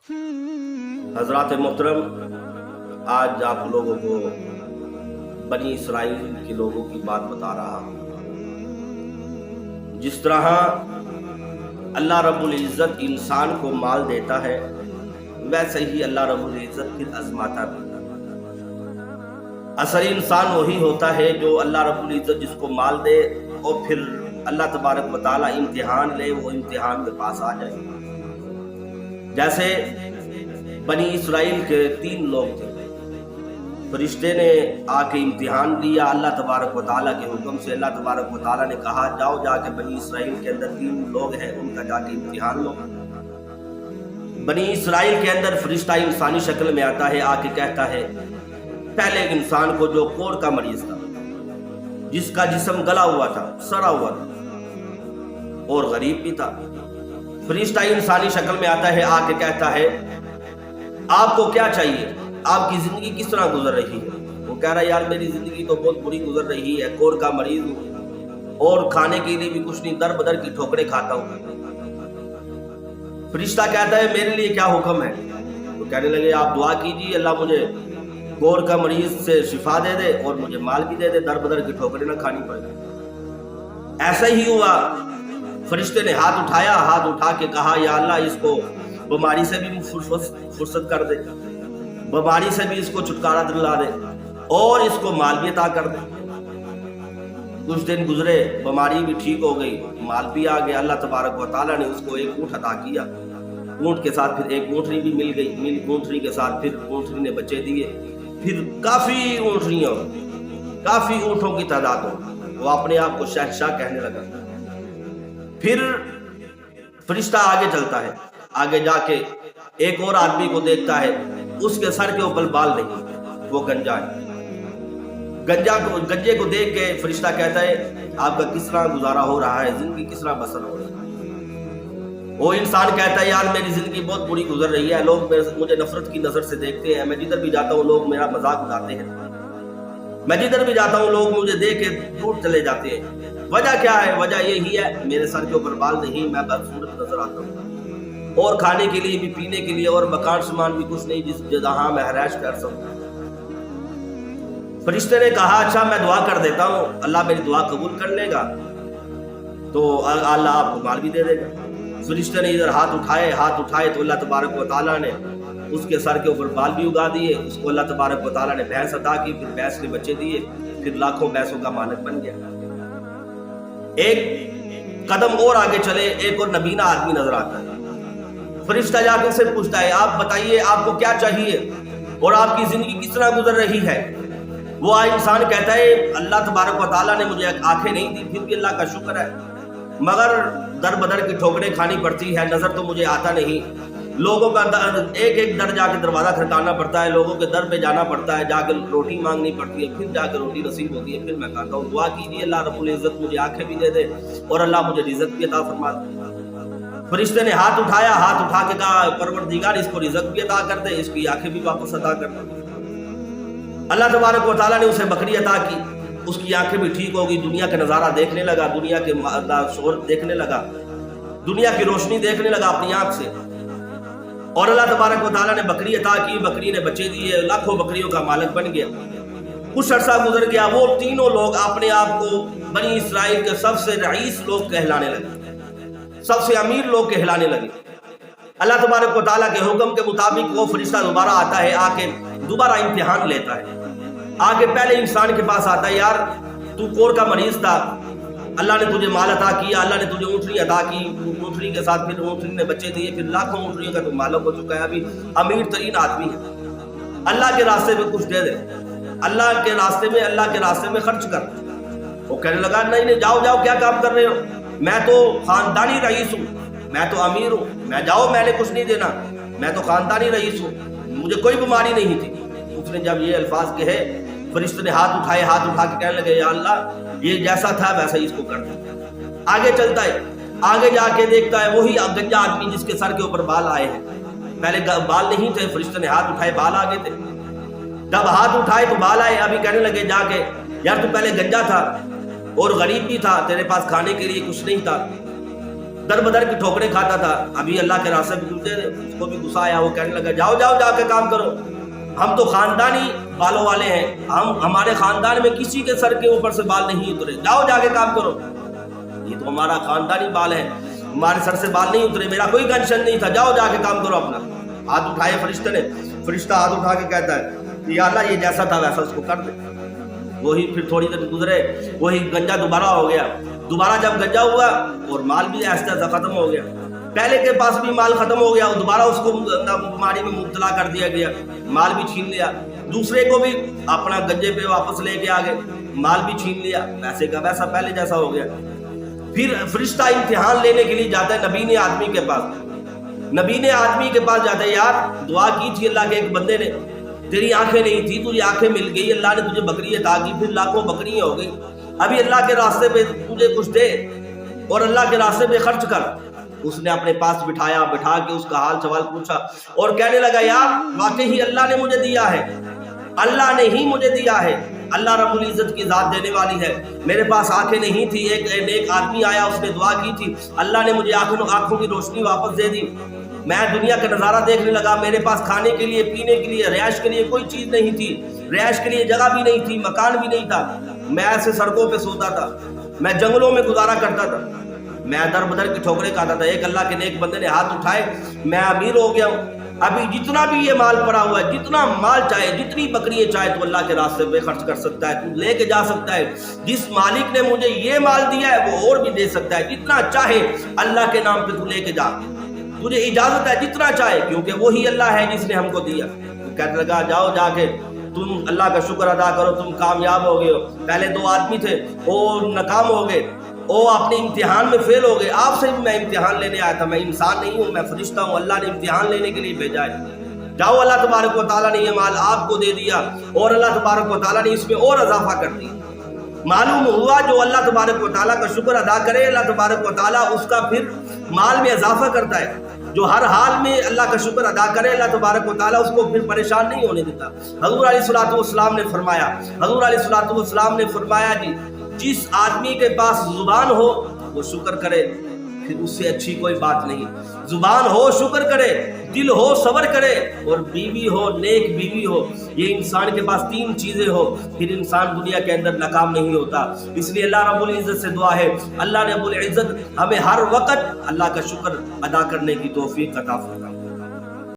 हजरात मोहतरम, आज आप लोगों को बनी इसराइल के लोगों की बात बता रहा हूँ। जिस तरह अल्लाह रब्बुल इज़्ज़त इंसान को माल देता है, वैसे ही अल्लाह रब्बुल इज़्ज़त फिर आजमाता भी। असल इंसान वही होता है जो अल्लाह रब्बुल इज़्ज़त जिसको माल दे और फिर अल्लाह तबारक व तआला इम्तिहान ले, वो इम्तिहान में पास आ जाए। जैसे बनी इसराइल के 3 लोग थे, फरिश्ते ने आके इम्तिहान लिया अल्लाह तबारक व तआला के हुक्म से। अल्लाह तबारक व तआला ने कहा, जाओ जाके बनी इसराइल के अंदर 3 लोग हैं, उनका जाके इम्तिहान लो। बनी इसराइल के अंदर फरिश्ता इंसानी शक्ल में आता है, आके कहता है, पहले एक इंसान को जो कोढ़ का मरीज था, जिसका जिस्म गला हुआ था, सड़ा हुआ था और गरीब भी था, फरिश्ता इंसानी शक्ल में आता है, आके कहता है, आपको क्या चाहिए, आपकी जिंदगी किस तरह गुजर रही है? वो कह रहा है, यार मेरी जिंदगी तो बहुत बुरी गुजर रही है, कोढ़ का मरीज हूँ और खाने के लिए भी कुछ नहीं, दर बदर की ठोकरें खाता हूँ। फरिश्ता कहता है, मेरे लिए क्या हुक्म है? तो कहने लगे, आप दुआ कीजिए, अल्लाह मुझे कोढ़ का मरीज से शिफा दे दे और मुझे माल भी दे दे, दर बदर की ठोकरें ना खानी पड़े। ऐसा ही हुआ। फरिश्ते ने हाथ उठाया, हाथ उठा के कहा, या अल्लाह इसको बीमारी से भी फुर्सत कर दे, बीमारी से भी इसको छुटकारा दिला दे और इसको माल भी अता कर दे। कुछ दिन गुजरे, बीमारी भी ठीक हो गई, माल भी आ गया। अल्लाह तबारक व तआला ने उसको एक ऊँट अता किया, ऊँट के साथ फिर एक ऊँटनी भी मिल गई, ऊँटनी के साथ फिर ऊँटनी ने बच्चे दिए, फिर काफी ऊँटनियों, काफी ऊँटों की तादाद हो। वो अपने आप को शहंशाह कहने लगा। फिर फरिश्ता आगे चलता है, आगे जाके एक और आदमी को देखता है, उसके सर के ऊपर बाल नहीं, वो गंजा है। गंजे को देख के फरिश्ता कहता है, आपका किस तरह गुजारा हो रहा है, जिंदगी किस तरह बसर हो रही है? वो इंसान कहता है, यार मेरी जिंदगी बहुत बुरी गुजर रही है, लोग मुझे नफरत की नजर से देखते हैं, मैं जिधर भी जाता हूँ लोग मेरा मजाक उड़ाते हैं, मैं जिधर भी जाता हूँ लोग मुझे देख के दूर चले जाते हैं। वजह क्या है? वजह यही है, मेरे सर के ऊपर बाल नहीं, मैं बदसूरत नजर आता हूँ और खाने के लिए भी, पीने के लिए और मकान सामान भी कुछ नहीं जिस जहाँ मैं रहائش कर सकूं। फरिश्ते ने कहा, अच्छा मैं दुआ कर देता हूँ, अल्लाह मेरी दुआ कबूल कर लेगा तो अल्लाह आपको माल भी दे देगा। फरिश्ते ने इधर हाथ उठाए तो अल्लाह तबारक व तआला ने उसके सर के ऊपर बाल भी उगा दिए। उसको अल्लाह तबारक व तआला ने भैंस अता की, फिर भैंस के बच्चे दिए, फिर लाखों भैंसों का मालिक बन गया। एक कदम और आगे चले, एक और नबीना आदमी नजर आता है। फरिश्ता जाकर से पूछता है, आप बताइए आपको क्या चाहिए और आपकी जिंदगी किस तरह गुजर रही है? वो इंसान कहता है, अल्लाह तबारक व तआला ने मुझे आंखें नहीं दी, फिर भी अल्लाह का शुक्र है, मगर दर बदर की ठोकरें खानी पड़ती है, नजर तो मुझे आता नहीं, लोगों का एक एक दर जाके दरवाजा खटकाना पड़ता है, लोगों के दर पे जाना पड़ता है, जाकर रोटी मांगनी पड़ती है, फिर जाकर रोटी नसीब होती है, फिर मैं खाता हूँ। दुआ कीजिए अल्लाह रब्बुल इज़्ज़त मुझे आंखें भी दे दे और अल्लाह मुझे रिज़्क़ भी अता फरमा दे। फरिश्ते ने हाथ उठाया, हाथ उठा के कहा, परवरदिगार इसको रिज़्क़ भी अता कर दे, इसकी आंखें भी वापस अता कर दे। अल्लाह तबारक व तआला ने उसे बकरी अता की, उसकी आंखें भी ठीक हो गई, दुनिया का नज़ारा देखने लगा, दुनिया के शोर देखने लगा, दुनिया की रोशनी देखने लगा अपनी आंख से। और अल्लाह तबारक व तआला ने बकरी अता की, बकरी ने बच्चे दिए, लाखों बकरियों का मालिक बन गया। कुछ अरसा गुजर गया, वो 3 लोग अपने आप को बनी इसराइल के सबसे रईस लोग कहलाने लगे, सबसे अमीर लोग कहलाने लगे। अल्लाह तबारक व तआला के हुक्म के मुताबिक वो फरिश्ता दोबारा आता है, आके दोबारा इम्तिहान लेता है, आगे पहले इंसान के पास आता है, यार तू कोढ़ का मरीज था, अल्लाह ने तुझे माल अता किया, अल्लाह ने तुझे ऊँटनी अता की, ऊँटनी के साथ फिर ऊँटनी ने बच्चे दिए, फिर लाखों ऊँटनियों का तू मालिक हो चुका है, अभी अमीर तरीन आदमी है, अल्लाह के रास्ते में कुछ दे दे, अल्लाह के रास्ते में खर्च कर। वो कहने लगा, नहीं जाओ जाओ, क्या काम कर रहे हो, मैं तो खानदानी रईस हूँ, मैं तो अमीर हूँ, मैं जाओ, मैंने कुछ नहीं देना, मैं तो खानदानी रईस हूँ, मुझे कोई बीमारी नहीं थी। उसने जब ये अल्फाज कहे, फरिश्ते ने हाथ उठा के कहने लगे, या अल्लाह ये जैसा था वैसा ही इसको कर दे। आगे चलता है, आगे जाके देखता है वही गंजा आदमी जिसके सर के ऊपर बाल आए हैं, पहले बाल नहीं थे, फरिश्ते ने हाथ उठाए, बाल आ गए थे, जब हाथ उठाए तो बाल आए। अभी कहने लगे जाके, यार तू पहले गंजा था और गरीब भी था, तेरे पास खाने के लिए कुछ नहीं था, در بدر کی ٹھوکریں کھاتا تھا. ابھی اللہ کے راستے پہ گزرتے تھے, اس کو بھی غصہ آیا, وہ کہنے لگا جاؤ جاؤ جا کے کام کرو, ہم تو خاندانی بالوں والے ہیں, ہمارے خاندان میں کسی کے سر کے اوپر سے بال نہیں اترے, جاؤ جا کے کام کرو. یہ تو ہمارا خاندانی بال ہے, ہمارے سر سے بال نہیں اترے, میرا کوئی ٹینشن نہیں تھا, جاؤ جا کے کام کرو اپنا. ہاتھ اٹھائے فرشتے نے, فرشتہ ہاتھ اٹھا کے کہتا ہے یا اللہ یہ جیسا تھا ویسا اس کو کر دے. وہی پھر تھوڑی دیر گزرے, وہی گنجا دوبارہ ہو گیا. دوبارہ جب گنجا ہوا اور مال بھی ایسا ایسا ختم ہو گیا, پہلے کے پاس بھی مال ختم ہو گیا, دوبارہ اس کو بیماری میں مبتلا کر دیا گیا, مال بھی چھین لیا. دوسرے کو بھی اپنا گنجے پہ واپس لے کے آگے, مال بھی چھین لیا, ویسے کا ویسا پہلے جیسا ہو گیا. پھر فرشتہ امتحان لینے کے لیے جاتا ہے نبی نے آدمی کے پاس. نبی نے آدمی کے پاس جاتا ہے, یار دعا کی تھی اللہ کے ایک بندے نے, تیری آنکھیں نہیں تھی, تجھے آنکھیں مل گئی, اللہ نے تجھے بکری عطا کی, پھر لاکھوں بکریاں ہو گئی, ابھی اللہ کے راستے پہ تجھے کچھ دے اور اللہ کے راستے پہ خرچ کر. اس نے اپنے پاس بٹھا کے اس کا حال سوال پوچھا اور کہنے لگا یار واقعی اللہ نے مجھے دیا ہے, اللہ نے ہی مجھے دیا ہے, اللہ رب العزت کی ذات دینے والی ہے. میرے پاس آنکھیں نہیں تھی, ایک آدمی آیا, اس نے دعا کی تھی, اللہ نے مجھے آنکھوں کی روشنی واپس دے دی. میں دنیا کا نظارہ دیکھنے لگا, میرے پاس کھانے کے لیے, پینے کے لیے, رہائش کے لیے کوئی چیز نہیں تھی, رہائش کے لیے جگہ بھی نہیں تھی, مکان بھی نہیں تھا. میں ایسے سڑکوں پہ سوتا تھا, میں جنگلوں میں گزارا کرتا تھا, میں در بدر کی ٹھوکریں کھاتا تھا. ایک اللہ کے نیک بندے نے ہاتھ اٹھائے, میں امیر ہو گیا ہوں, ابھی جتنا بھی یہ مال پڑا ہوا ہے, جتنا مال چاہے, جتنی بکریاں چاہے تو اللہ کے راستے پہ خرچ کر سکتا ہے, تو لے کے جا سکتا ہے. جس مالک نے مجھے یہ مال دیا ہے وہ اور بھی دے سکتا ہے, جتنا چاہے اللہ کے نام پہ تو لے کے جا, تجھے اجازت ہے جتنا چاہے, کیونکہ وہی اللہ ہے جس نے ہم کو دیا. تو کہنے لگا جاؤ جا کے تم اللہ کا شکر ادا کرو, تم کامیاب ہو گئے ہو. پہلے 2 آدمی تھے وہ ناکام ہو گئے, وہ اپنے امتحان میں فیل ہو گئے. آپ سے بھی میں امتحان لینے آیا تھا, میں انسان نہیں ہوں, میں فرشتہ ہوں, اللہ نے امتحان لینے کے لیے بھیجا ہے. جاؤ, اللہ تبارک و تعالیٰ نے یہ مال آپ کو دے دیا اور اللہ تبارک و تعالیٰ نے اس میں اور اضافہ کر دیا. معلوم ہوا جو اللہ تبارک و تعالیٰ کا شکر ادا کرے, اللہ تبارک و تعالیٰ اس کا پھر مال میں اضافہ کرتا ہے. جو ہر حال میں اللہ کا شکر ادا کرے, اللہ تبارک و تعالیٰ اس کو پھر پریشان نہیں ہونے دیتا. حضور علیہ الصلوۃ والسلام نے فرمایا جی جس آدمی کے پاس زبان ہو وہ شکر کرے, پھر اس سے اچھی کوئی بات نہیں. زبان ہو شکر کرے, دل ہو صبر کرے, اور بیوی ہو نیک بیوی ہو. یہ انسان کے پاس 3 چیزیں ہو, پھر انسان دنیا کے اندر ناکام نہیں ہوتا. اس لیے اللہ رب العزت سے دعا ہے, اللہ رب العزت ہمیں ہر وقت اللہ کا شکر ادا کرنے کی توفیق عطا فرمائے.